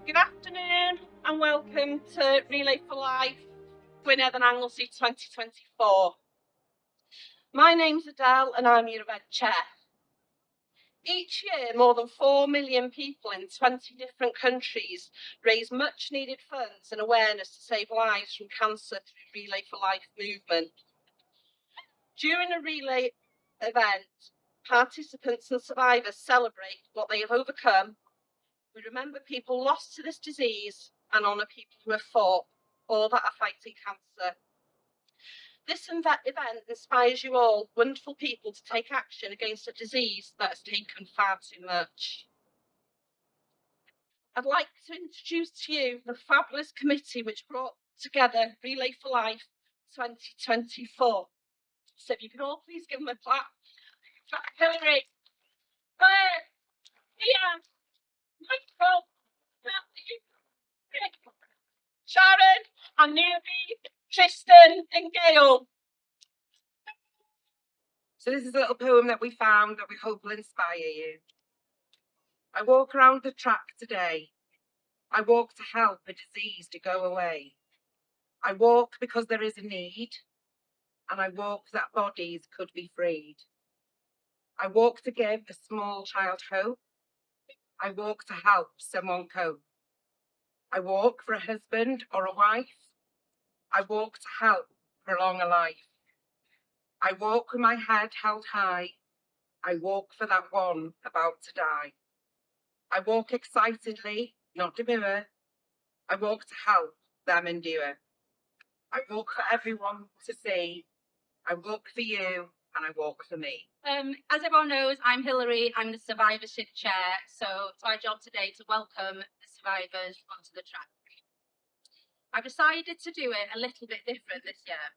Good afternoon and welcome to Relay for Life, Gwynedd and Anglesey 2024. My name's Adele and I'm your event chair. Each year, more than 4 million people in 20 different countries raise much needed funds and awareness to save lives from cancer through Relay for Life movement. During a Relay event, participants and survivors celebrate what they have overcome. We remember people lost to this disease and honour people who have fought or that are fighting cancer. This event inspires you all, wonderful people, to take action against a disease that has taken far too much. I'd like to introduce to you the fabulous committee which brought together Relay for Life 2024. So if you could all please give them a clap. Hillary, Claire, Ian, Michael, Sharon, and Newbie, Tristan and Gail. So this is a little poem that we found that we hope will inspire you. I walk around the track today. I walk to help a disease to go away. I walk because there is a need, and I walk that bodies could be freed. I walk to give a small child hope. I walk to help someone cope. I walk for a husband or a wife. I walk to help prolong a life. I walk with my head held high. I walk for that one about to die. I walk excitedly, not demure. I walk to help them endure. I walk for everyone to see. I walk for you and I walk for me. As everyone knows, I'm Hillary. I'm the survivorship chair. So it's my job today to welcome the survivors onto the track. I've decided to do it a little bit different this year.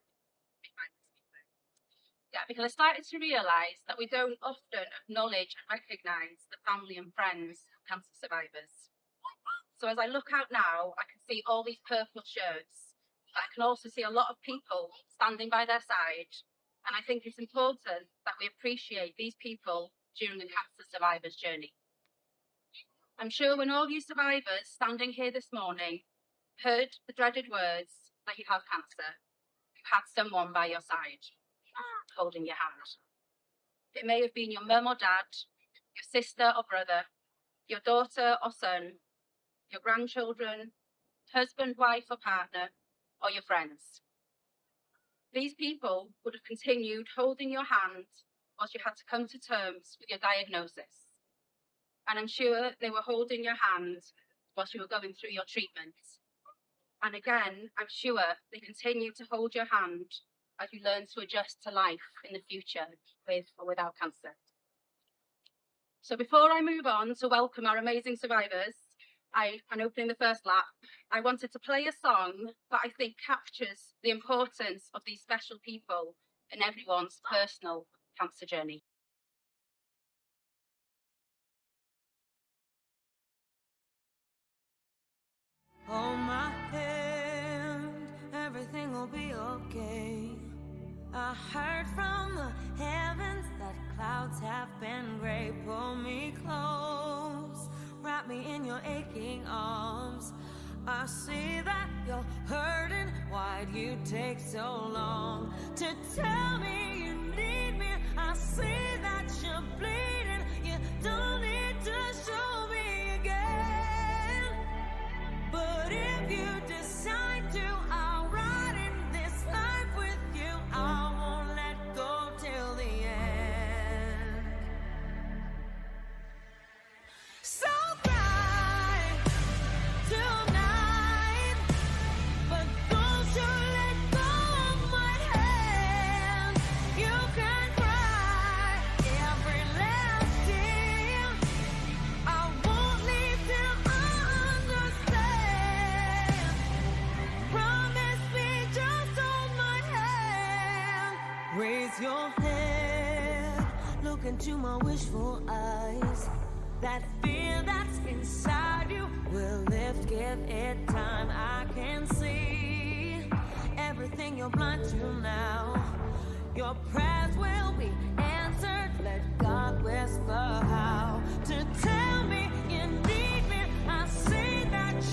Yeah, because I started to realise that we don't often acknowledge and recognise the family and friends of cancer survivors. So as I look out now, I can see all these purple shirts, but I can also see a lot of people standing by their side. And I think it's important that we appreciate these people during the cancer survivors' journey. I'm sure when all you survivors standing here this morning heard the dreaded words that you have cancer, you had someone by your side, holding your hand. It may have been your mum or dad, your sister or brother, your daughter or son, your grandchildren, husband, wife or partner, or your friends. These people would have continued holding your hand whilst you had to come to terms with your diagnosis. And I'm sure they were holding your hand whilst you were going through your treatment. And again, I'm sure they continue to hold your hand as you learn to adjust to life in the future with or without cancer. So before I move on to welcome our amazing survivors and opening the first lap, I wanted to play a song that I think captures the importance of these special people in everyone's personal cancer journey. Hold my hand, everything will be okay. I heard from the heavens that clouds have been gray. Pull me close, wrap me in your aching arms. I see that you're hurting, why'd you take so long to tell me you need me? I see that you're bleeding, you don't need to show me again. But if you decide to, I'll ride in this life with you. I won't let go till the end. So cry tonight, but don't you let go of my hand. You can cry every last tear. I won't leave till I understand. Promise me, just hold my hand. Raise your head, look into my wishful eyes. That fear that's inside you will lift, give it time. I can see everything you're blind to now. Your prayers will be answered. Let God whisper how to tell me you need me. I see that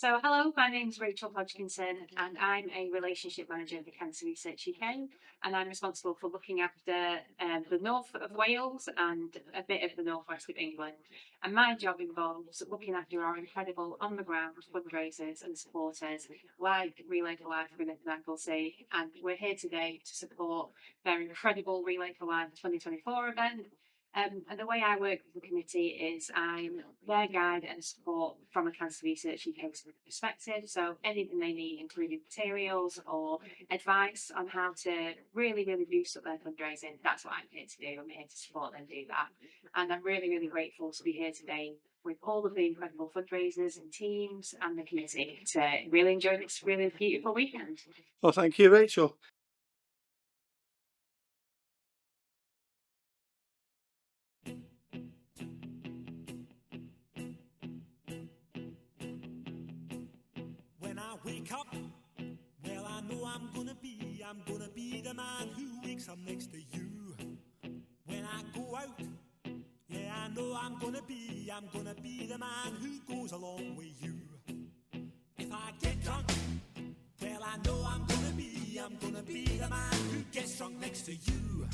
So hello, my name's Rachel Hodgkinson and I'm a relationship manager for Cancer Research UK, and I'm responsible for looking after the north of Wales and a bit of the northwest of England. And my job involves looking after our incredible on-the-ground fundraisers and supporters like Relay for Life Gwynedd and Anglesey, and we're here today to support their incredible Relay for Life 2024 event. And the way I work with the committee is I'm their guide and support from a Cancer Research UK perspective. So anything they need, including materials or advice on how to really boost up their fundraising, that's what I'm here to do. I'm here to support them do that. And I'm really grateful to be here today with all of the incredible fundraisers and teams and the committee to really enjoy this really beautiful weekend. Well, thank you, Rachel. When I wake up, well, I know I'm gonna be the man who wakes up next to you. When I go out, yeah, I know I'm gonna be the man who goes along with you. If I get drunk, well, I know I'm gonna be the man who gets drunk next to you.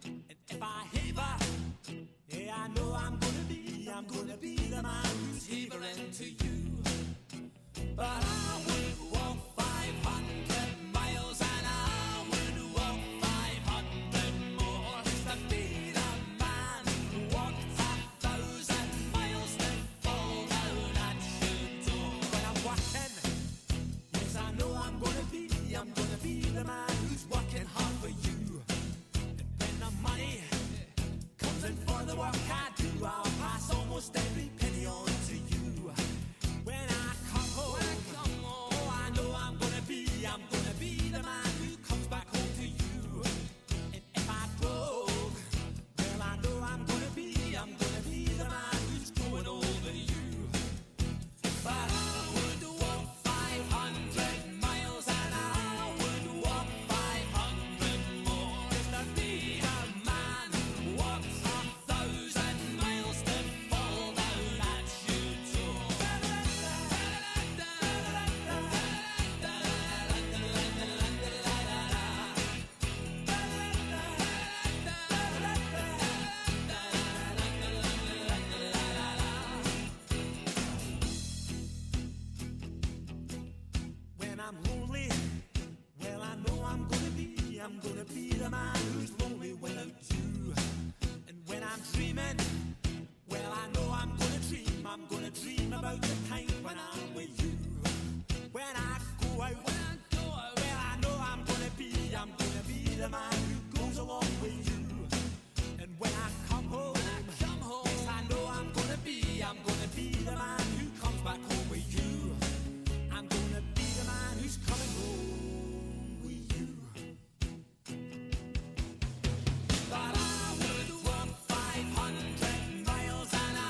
And if I haver, yeah, I know I'm gonna be the man who's havering to you. But I would walk 500 miles and I would walk 500 more to be the man who walked 1,000 miles to fall down at your door. When I'm working, yes, I know I'm gonna be the man who's working hard for you. And when the money comes in for the work I do, I'll pass almost every penny on to you. When I come home, oh, I know I'm gonna be the man who comes back home to you. And if I broke, well, I know I'm gonna be the man who's growing over you. But I would walk 500 miles and I would walk 500 more just to be the man who walks 1,000 miles to fall down at your door. When I'm lonely, well, I know I'm gonna be the man who's lonely without you. And when I'm dreaming, well, I know I'm gonna dream about the time when I'm with you. When I go out, well, I know I'm gonna be the man who goes along with you. And when I come home, yes, I know I'm gonna be the man who comes back home with you. I'm gonna be the man who's coming home with you. But I would walk 500 miles and I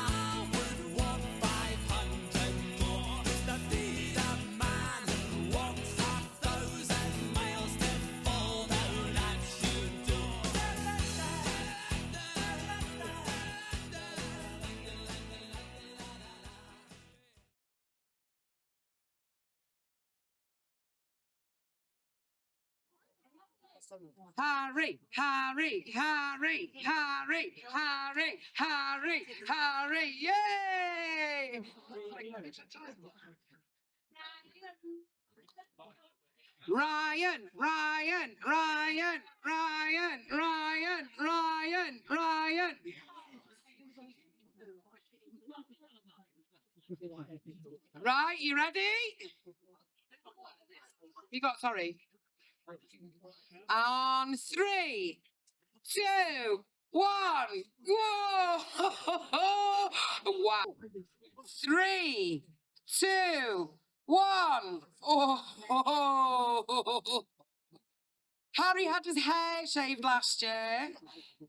would walk 500 more just to be the man who walks 1,000 miles to fall down at your door. Harry, Harry, Harry, Harry, Harry, Harry, Harry, yay! Ryan, Ryan, Ryan, Ryan, Ryan, Ryan, Ryan. Right, you ready? You got, sorry. On 3, 2, 1, whoa! Wow. 3, 2, 1. Oh. Harry had his hair shaved last year.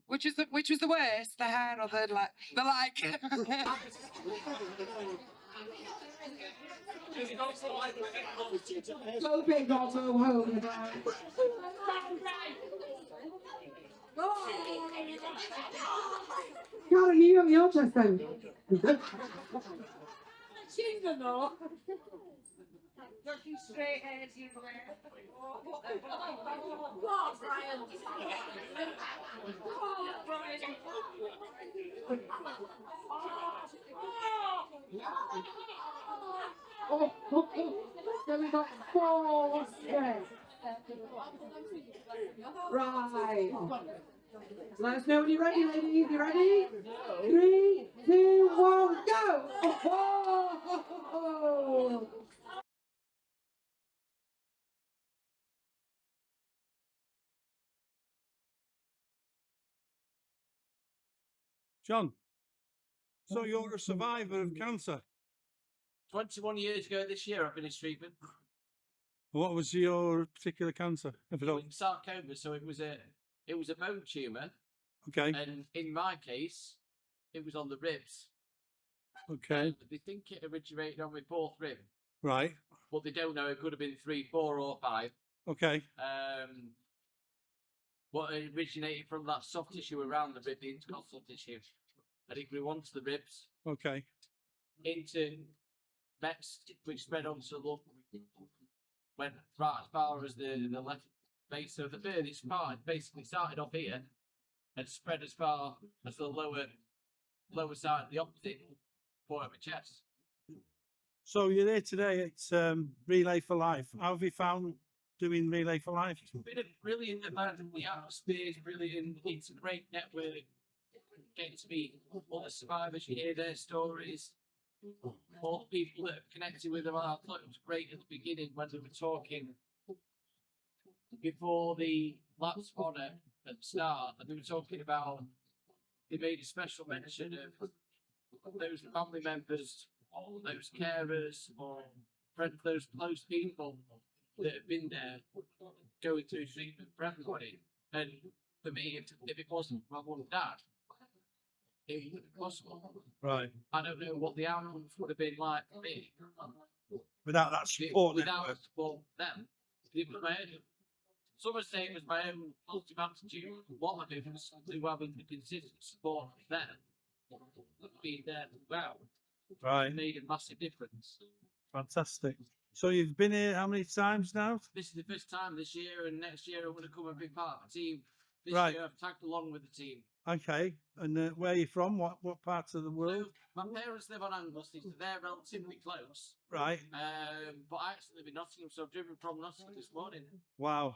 Which was the worst, the hair or the like? Go big or go home. Karen, you got your chest then. Looking straight ahead, you there. Right. Let us know when you're ready, ladies. You ready? 3, 2, 1, go! Oh! John, so you're a survivor of cancer. 21 years ago this year, I've been in treatment. What was your particular cancer? If it all... Sarcoma, so it was a bone tumour, Okay, and in my case, it was on the ribs. okay, They think it originated on my fourth rib, right, but they don't know it could have been 3, 4, or 5. okay, But it originated from that soft tissue around the rib, the intercostal tissue, and it grew onto the ribs, okay, into mets, which spread onto the lung, went right as far as the left base of the furthest part. Basically started off here and spread as far as the lower side of the opposite part of my chest. So you're there today. It's Relay for Life. How have you found doing Relay for Life? It's been a brilliant event. The atmosphere is brilliant. It's a great network. Getting to meet other survivors, you hear their stories. All the people that have connected with them. I thought it was great at the beginning when they were talking before the lapse honour at the start, and they were talking about, they made a special mention of those family members, or those carers, or friends, those close people that have been there going through treatment for everybody. And for me, if it wasn't my mum and dad, it wouldn't be possible. Right. I don't know what the outcomes would have been like for me Without that support without network. support them. It was my own. Some would say it was my own ultimate attitude. What I did was to having the consistent support of them, being there throughout, Right. made a massive difference. Fantastic. So you've been here how many times now? This is the first time this year, and next year I'm going to come a big part of the team. This Right. year I've tagged along with the team. Okay. And where are you from? What parts of the world? So, my parents live on Anglesey, so they're relatively close. Right. But I actually live in Nottingham, so I've driven from Nottingham this morning. Wow.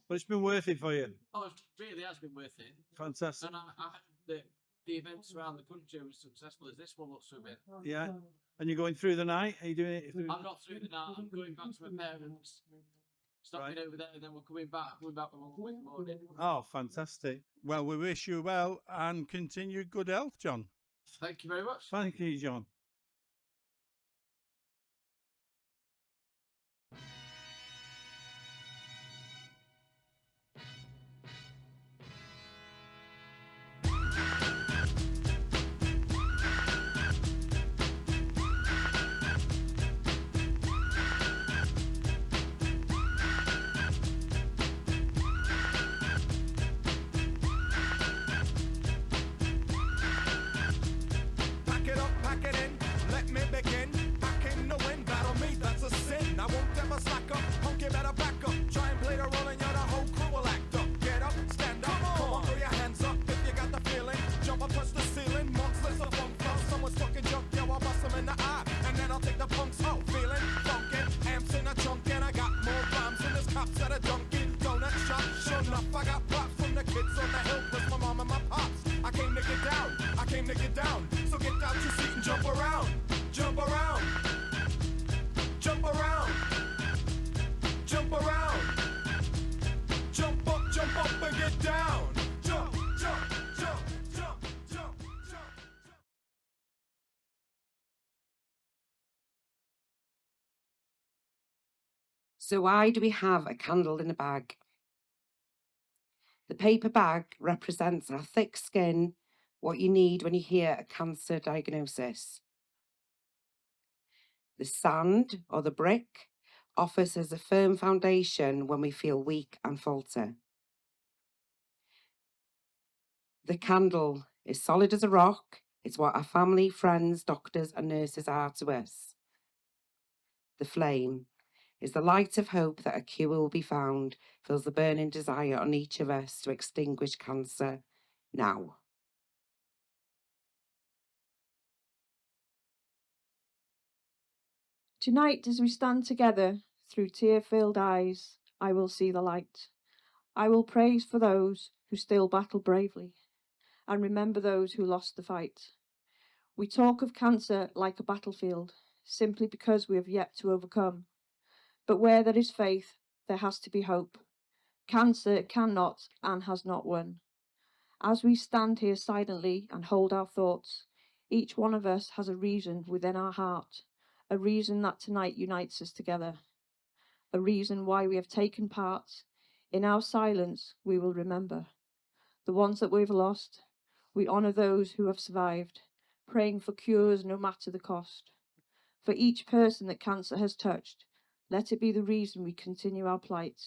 But it's been worth it for you. Oh, it really has been worth it. Fantastic. And I hope that the events around the country are as successful as this one looks to be. Yeah. And you're going through the night? Are you doing it? I'm not through the night. I'm going back to my parents, stopping over there, and then we're coming back with my morning. Oh, fantastic. Well, we wish you well and continued good health, John. Thank you very much. Thank you, John. Pack it in, let me begin. Back in the wind, battle me, that's a sin. I won't ever slack up, punk, you better back up. Try and play the role and you're the whole crew will act up. Get up, stand up, come on, throw your hands up if you got the feeling. Jump up, touch the ceiling, monks, let's a funk flow. Someone's talking junk, yo, I'll bust them in the eye. And then I'll take the punks out, feeling funkin'. Amps in a trunk and I got more rhymes than this cops at a Dunkin' Donut shop. Sure enough, I got props from the kids on the hill, plus my mom and my pops. I came to get down, I came to get down. So get out your seat and jump around, jump around, jump around, jump around, jump up and get down. Jump, jump, jump, jump, jump, jump. So why do we have a candle in a bag? The paper bag represents our thick skin, what you need when you hear a cancer diagnosis. The sand or the brick offers us a firm foundation when we feel weak and falter. The candle is solid as a rock, It's what our family, friends, doctors and nurses are to us. The flame is the light of hope that a cure will be found, fills the burning desire on each of us to extinguish cancer now. Tonight, as we stand together, through tear-filled eyes, I will see the light. I will praise for those who still battle bravely, and remember those who lost the fight. We talk of cancer like a battlefield, simply because we have yet to overcome. But where there is faith, there has to be hope. Cancer cannot and has not won. As we stand here silently and hold our thoughts, each one of us has a reason within our heart, a reason that tonight unites us together, a reason why we have taken part. In our silence, we will remember the ones that we've lost. We honour those who have survived, praying for cures no matter the cost. For each person that cancer has touched, let it be the reason we continue our plight.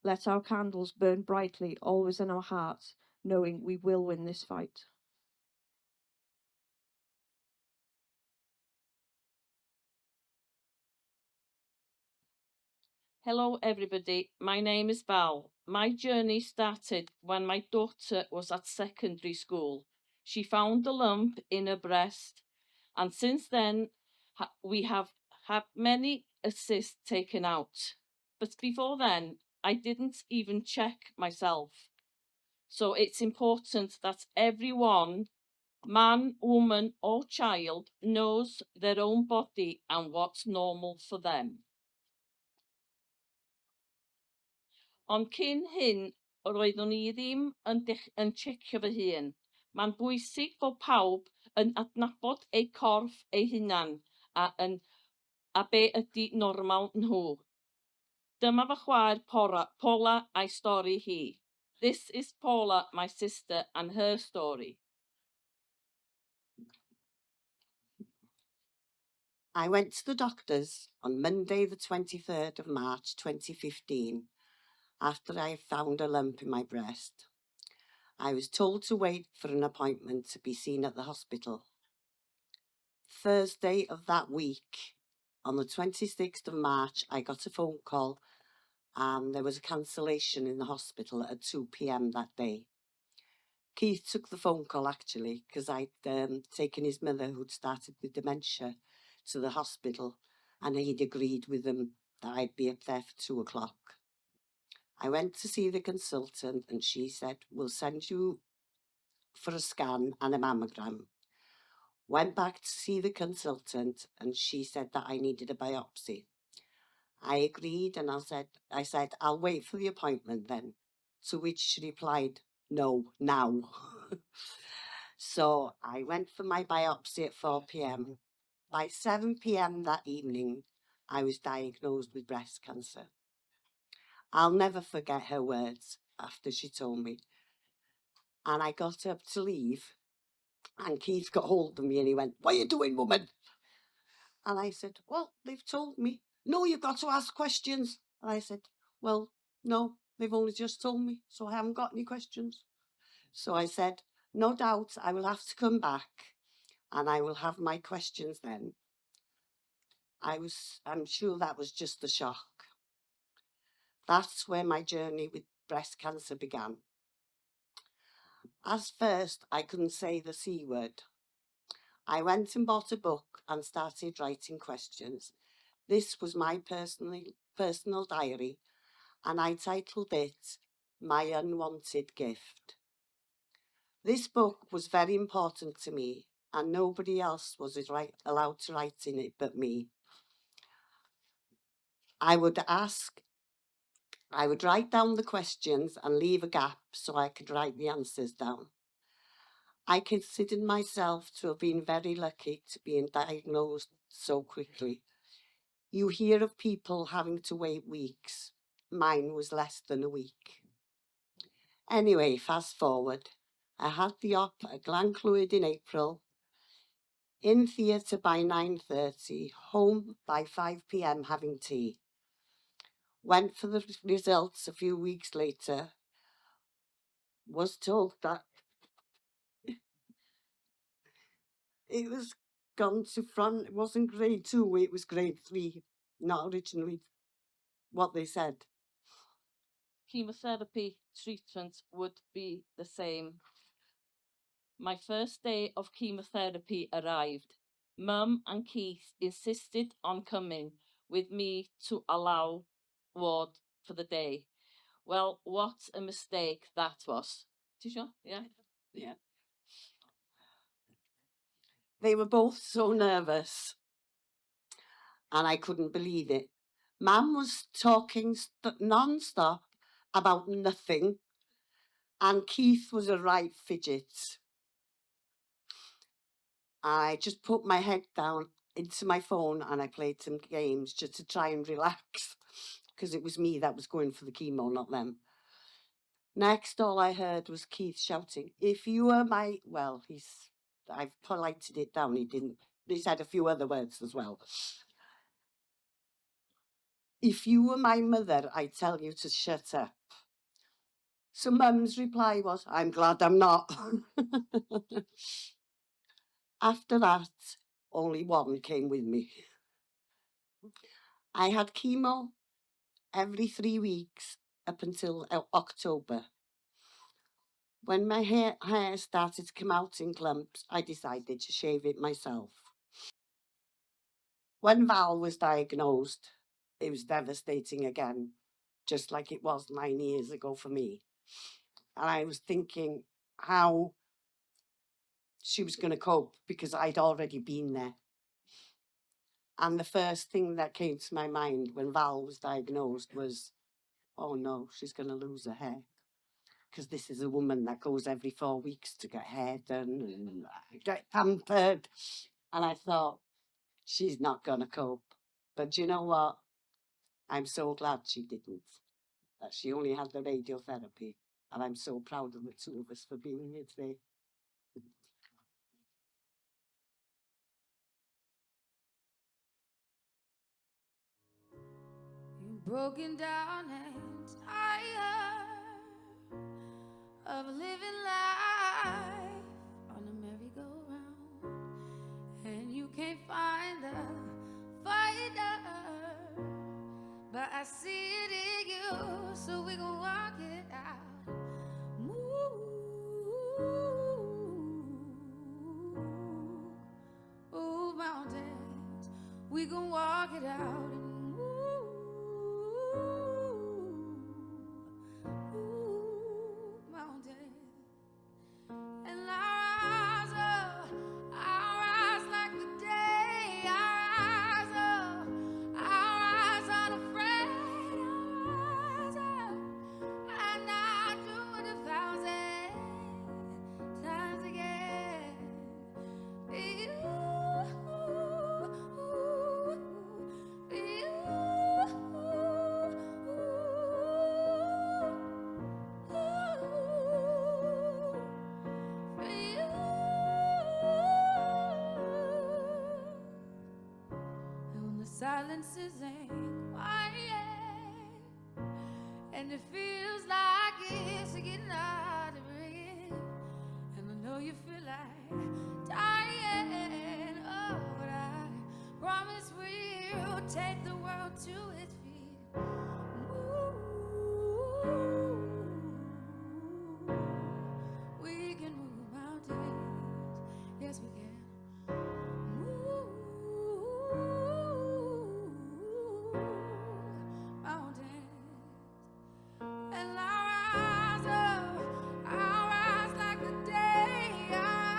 Let our candles burn brightly, always in our hearts, knowing we will win this fight. Hello everybody, my name is Val. My journey started when my daughter was at secondary school. She found a lump in her breast, and since then we have had many cysts taken out. But before then, I didn't even check myself. So it's important that everyone, man, woman or child, knows their own body and what's normal for them. Ond cyn hyn, roeddwn i ddim yn checio fy hun. Mae'n bwysig bod pawb yn adnabod eu corff eu hunan a be ydy normal nhw. Dyma fy chwaer Paula a'i stori hi. This is Paula, my sister, and her story. I went to the doctors on Monday the 23rd of March 2015 after I found a lump in my breast. I was told to wait for an appointment to be seen at the hospital. Thursday of that week, on the 26th of March, I got a phone call and there was a cancellation in the hospital at 2 p.m. that day. Keith took the phone call actually because I'd taken his mother who'd started with dementia to the hospital and he'd agreed with them that I'd be up there for 2 o'clock. I went to see the consultant and she said, we'll send you for a scan and a mammogram. Went back to see the consultant and she said that I needed a biopsy. I agreed and I said, I'll wait for the appointment then. To which she replied, no, now. So I went for my biopsy at 4 p.m. By 7 p.m. that evening, I was diagnosed with breast cancer. I'll never forget her words after she told me. And I got up to leave and Keith got hold of me and he went, what are you doing, woman? And I said, well, they've told me. No, you've got to ask questions. And I said, well, no, they've only just told me, so I haven't got any questions. So I said, no doubt I will have to come back and I will have my questions then. I'm sure that was just a shock. That's where my journey with breast cancer began. As first, I couldn't say the C word. I went and bought a book and started writing questions. This was my personal diary, and I titled it My Unwanted Gift. This book was very important to me, and nobody else was allowed to write in it but me. I would write down the questions and leave a gap so I could write the answers down. I considered myself to have been very lucky to be diagnosed so quickly. You hear of people having to wait weeks. Mine was less than a week. Anyway, fast forward. I had the op at Glenclwyd in April, in theatre by 9:30, home by 5 p.m. having tea. Went for the results a few weeks later, was told that it was gone to front. It wasn't grade 2, it was grade 3, not originally what they said. Chemotherapy treatment would be the same. My first day of chemotherapy arrived. Mum and Keith insisted on coming with me to allow ward for the day. Well, what a mistake that was. Did you? Yeah. Yeah. They were both so nervous, and I couldn't believe it. Mum was talking non-stop about nothing, and Keith was a right fidget. I just put my head down into my phone and I played some games just to try and relax, because it was me that was going for the chemo, not them. Next, all I heard was Keith shouting, "If you were my..." Well, I've polited it down, he said a few other words as well. "If you were my mother, I'd tell you to shut up." So Mum's reply was, "I'm glad I'm not." After that, only one came with me. I had chemo every 3 weeks up until October. When my hair started to come out in clumps, I decided to shave it myself. When Val was diagnosed, it was devastating again, just like it was 9 years ago for me. And I was thinking how she was going to cope, because I'd already been there. And the first thing that came to my mind when Val was diagnosed was, oh no, she's going to lose her hair. Because this is a woman that goes every 4 weeks to get hair done and get pampered. And I thought, she's not going to cope. But you know what? I'm so glad she didn't. That she only had the radiotherapy. And I'm so proud of the two of us for being here today. You're broken down and tired of living life on a merry-go-round, and you can't find a fighter, but I see it in you, so we gon' walk it out. Move mountains, we gon' walk it out. And move mountains, and I'll rise like the day. I'll rise unafraid. I'll rise up, and I'll do it 1,000 times again. For you, for you. And when the silences ain't quiet, and it feels like it's getting hard to breathe, and I know you feel like dying, oh, but I promise we'll take the world to its feet. We can move mountains, yes we can. Mountains, and I'll rise like the day. I'll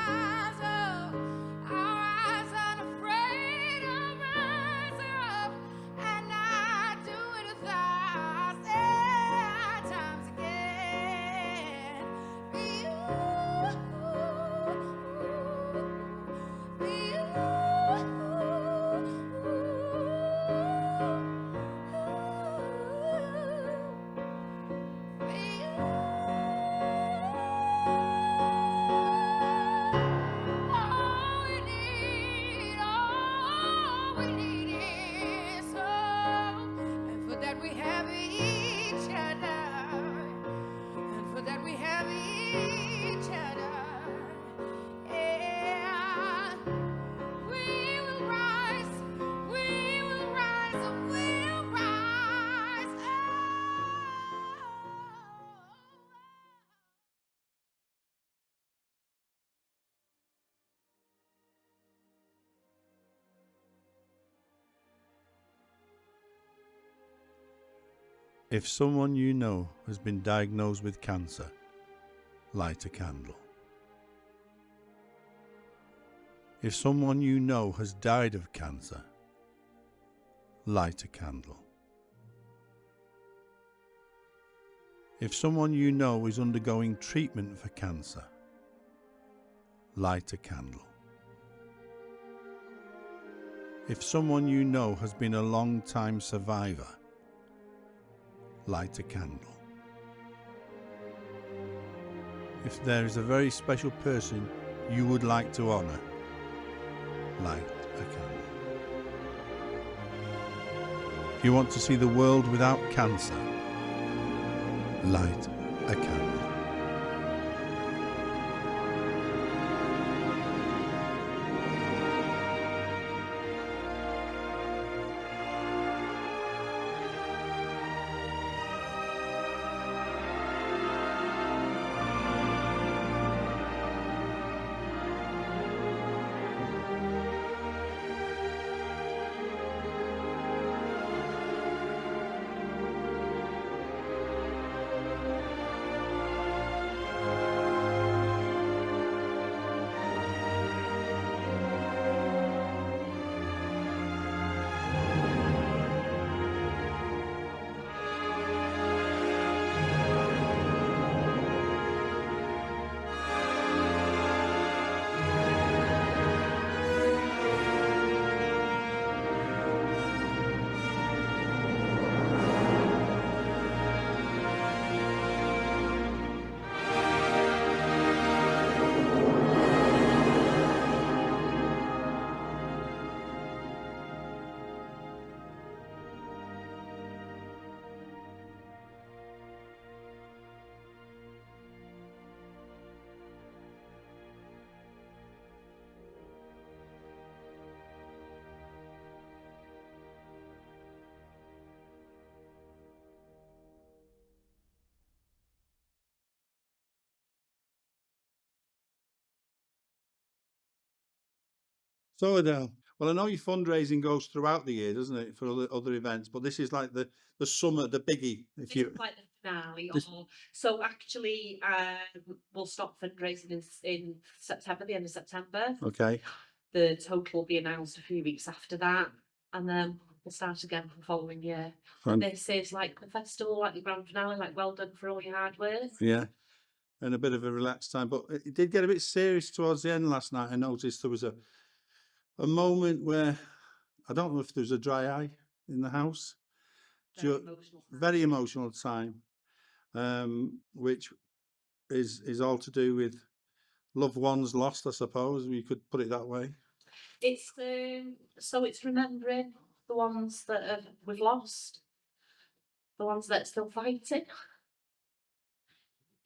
rise unafraid. I'll rise up, and I do it 1,000 times again. For you, for you. All we need is love, and for that we have each other, and for that we have each other. Yeah. If someone you know has been diagnosed with cancer, light a candle. If someone you know has died of cancer, light a candle. If someone you know is undergoing treatment for cancer, light a candle. If someone you know has been a long-time survivor, light a candle. If there is a very special person you would like to honour, light a candle. If you want to see the world without cancer, light a candle. So Adele, well, I know your fundraising goes throughout the year, doesn't it, for other events, but this is like the summer, the biggie. If This you is like the finale. This- So actually, we'll stop fundraising in September, the end of September. okay, The total will be announced a few weeks after that, and then we'll start again for the following year. and, This is like the festival, like the grand finale, like well done for all your hard work. yeah, and a bit of a relaxed time, but it did get a bit serious towards the end last night. I noticed there was a moment where I don't know if there was a dry eye in the house. Very emotional. Very emotional time, which is all to do with loved ones lost, I suppose. You could put it that way. It's so it's remembering the ones that we've lost, the ones that are still fighting,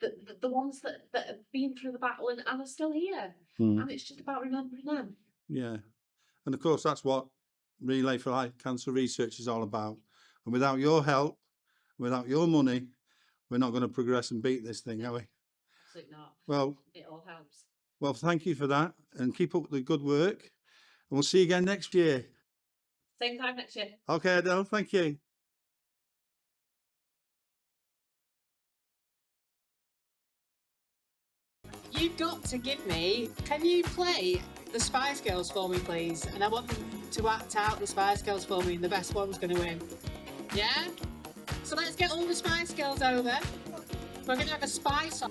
the ones that have been through the battle and are still here. And it's just about remembering them. Yeah, and of course that's what Relay for Life Cancer Research is all about. And without your help, without your money, we're not going to progress and beat this thing, are we? Absolutely not. Well, It all helps. well, thank you for that, and keep up the good work. And we'll see you again next year. Same time next year. Okay, Adele, thank you. You've got to give me. Can you play the Spice Girls for me, please? And I want them to act out the Spice Girls for me, and the best one's going to win. Yeah? So let's get all the Spice Girls over. We're going to have a spice on.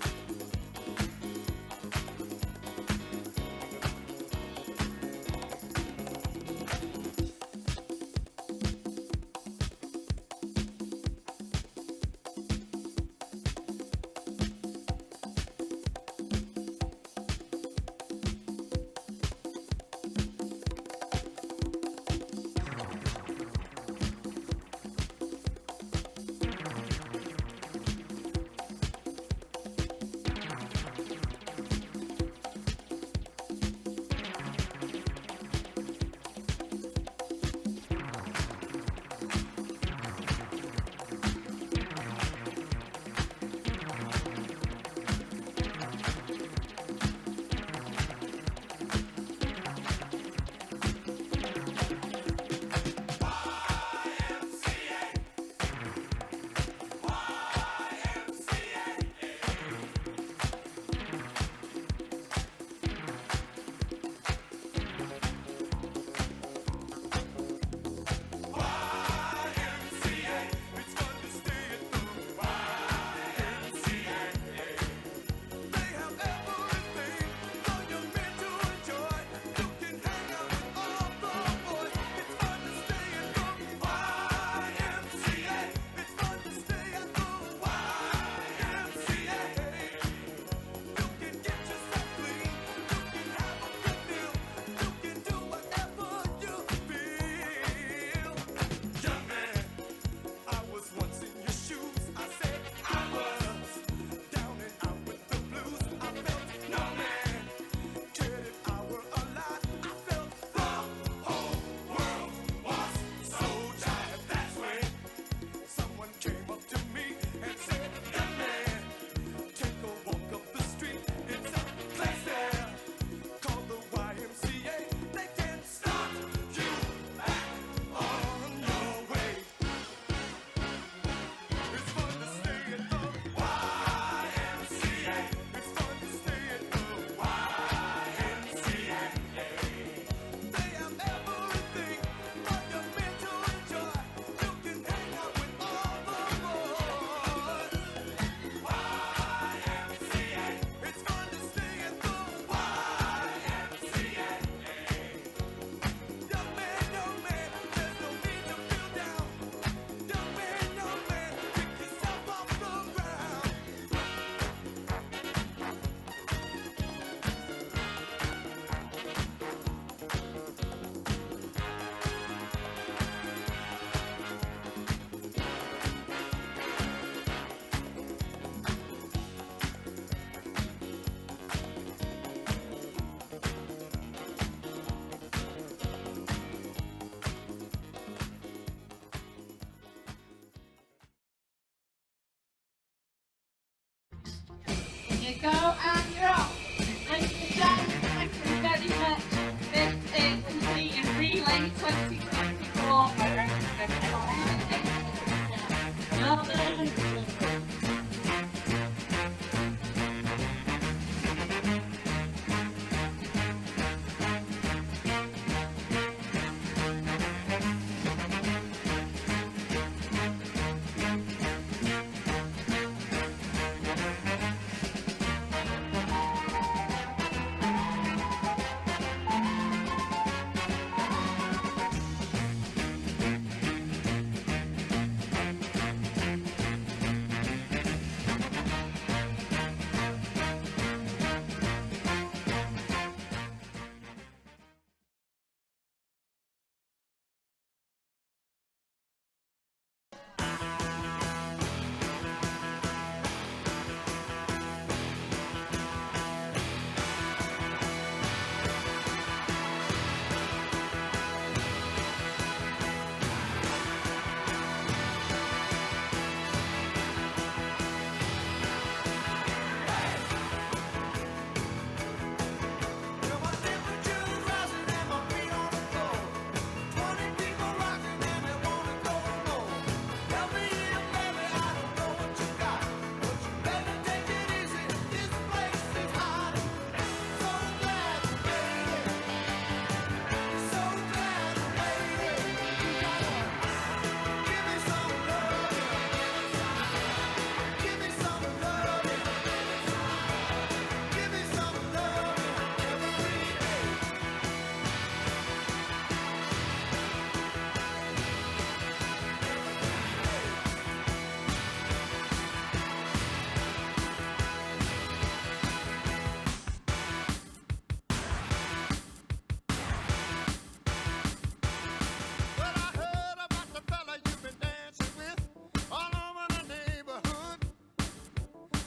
you go and you're off. Ladies and gentlemen, thank you very much. This is the Relay 2024.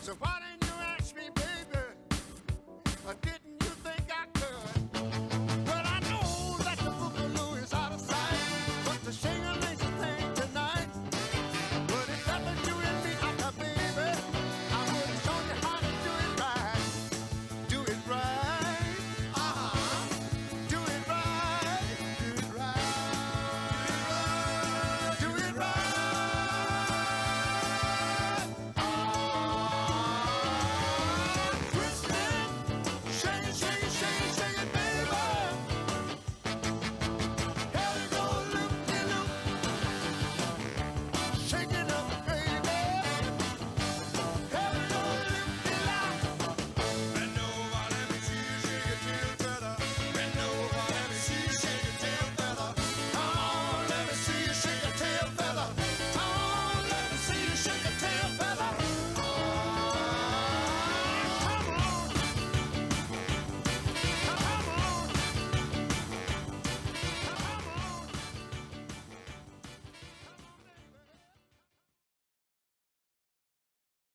So why didn't you ask me, baby? I didn't